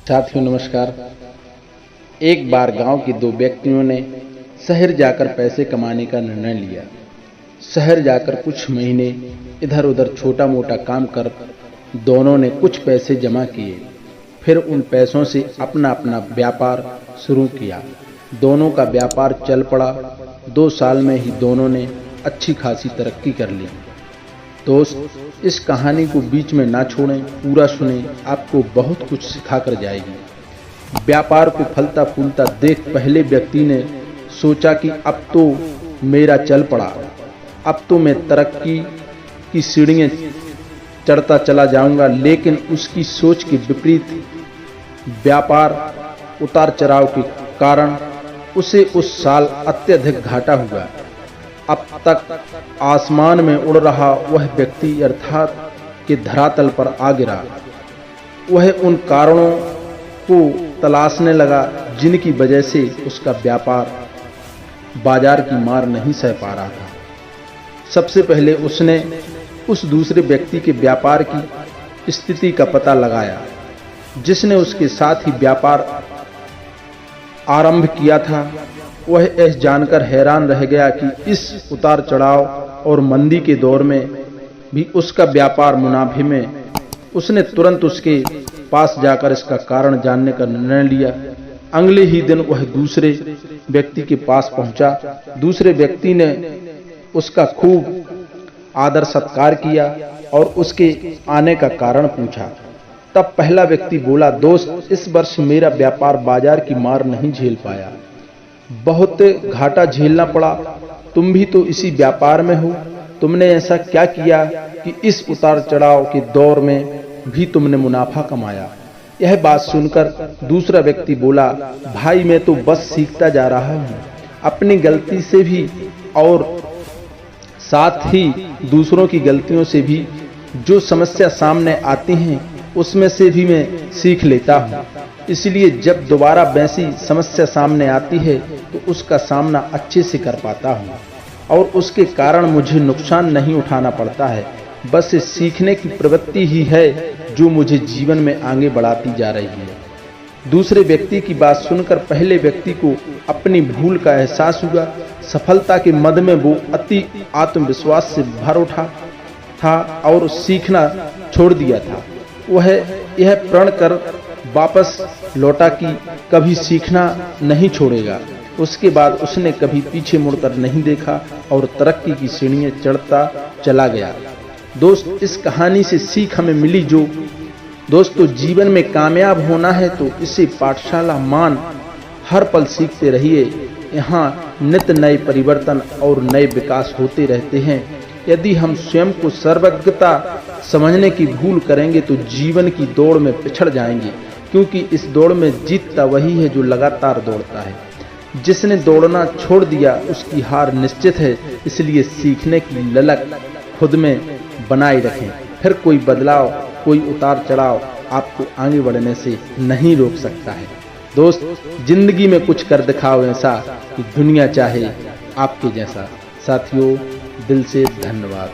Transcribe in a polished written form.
साथियों नमस्कार। एक बार गांव के दो व्यक्तियों ने शहर जाकर पैसे कमाने का निर्णय लिया। शहर जाकर कुछ महीने इधर उधर छोटा मोटा काम कर दोनों ने कुछ पैसे जमा किए। फिर उन पैसों से अपना अपना व्यापार शुरू किया। दोनों का व्यापार चल पड़ा। 2 साल में ही दोनों ने अच्छी खासी तरक्की कर ली। दोस्त, इस कहानी को बीच में ना छोड़ें, पूरा सुनें, आपको बहुत कुछ सिखा कर जाएगी। व्यापार को फलता फूलता देख पहले व्यक्ति ने सोचा कि अब तो मेरा चल पड़ा, अब तो मैं तरक्की की सीढ़ियां चढ़ता चला जाऊंगा। लेकिन उसकी सोच के विपरीत व्यापार उतार चढ़ाव के कारण उसे उस साल अत्यधिक घाटा हुआ। अब तक आसमान में उड़ रहा वह व्यक्ति अर्थात के धरातल पर आ गिरा। वह उन कारणों को तलाशने लगा जिनकी वजह से उसका व्यापार बाजार की मार नहीं सह पा रहा था। सबसे पहले उसने उस दूसरे व्यक्ति के व्यापार की स्थिति का पता लगाया जिसने उसके साथ ही व्यापार आरंभ किया था। वह यह जानकर हैरान रह गया कि इस उतार चढ़ाव और मंदी के दौर में भी उसका व्यापार मुनाफे में। उसने तुरंत उसके पास जाकर इसका कारण जानने का निर्णय लिया। अगले ही दिन वह दूसरे व्यक्ति के पास पहुंचा। दूसरे व्यक्ति ने उसका खूब आदर सत्कार किया और उसके आने का कारण पूछा। तब पहला व्यक्ति बोला, दोस्त, इस वर्ष मेरा व्यापार बाजार की मार नहीं झेल पाया, बहुत घाटा झेलना पड़ा। तुम भी तो इसी व्यापार में हो, तुमने ऐसा क्या किया कि इस उतार चढ़ाव के दौर में भी तुमने मुनाफा कमाया। यह बात सुनकर दूसरा व्यक्ति बोला, भाई मैं तो बस सीखता जा रहा हूँ, अपनी गलती से भी और साथ ही दूसरों की गलतियों से भी जो समस्या सामने आती हैं उसमें से भी मैं सीख लेता हूँ। इसलिए जब दोबारा वैसी समस्या सामने आती है तो उसका सामना अच्छे से कर पाता हूँ और उसके कारण मुझे नुकसान नहीं उठाना पड़ता है। बस इस सीखने की प्रवृत्ति ही है जो मुझे जीवन में आगे बढ़ाती जा रही है। दूसरे व्यक्ति की बात सुनकर पहले व्यक्ति को अपनी भूल का एहसास हुआ। सफलता के मद में वो अति आत्मविश्वास से भर उठा था और सीखना छोड़ दिया था। वह यह प्रण कर वापस लौटा कि कभी सीखना नहीं छोड़ेगा। उसके बाद उसने कभी पीछे मुड़कर नहीं देखा और तरक्की की सीढ़ियां चढ़ता चला गया। दोस्त, इस कहानी से सीख हमें मिली जो दोस्तों जीवन में कामयाब होना है तो इसे पाठशाला मान हर पल सीखते रहिए। यहाँ नित्य नए परिवर्तन और नए विकास होते रहते हैं। यदि हम स्वयं को सर्वज्ञता समझने की भूल करेंगे तो जीवन की दौड़ में पिछड़ जाएंगे, क्योंकि इस दौड़ में जीतता वही है जो लगातार दौड़ता है। जिसने दौड़ना छोड़ दिया उसकी हार निश्चित है। इसलिए सीखने की ललक खुद में बनाए रखें। फिर कोई बदलाव, कोई उतार चढ़ाव आपको आगे बढ़ने से नहीं रोक सकता है। दोस्त, जिंदगी में कुछ कर दिखाओ ऐसा कि दुनिया चाहे आपके जैसा। साथियों, दिल से धन्यवाद।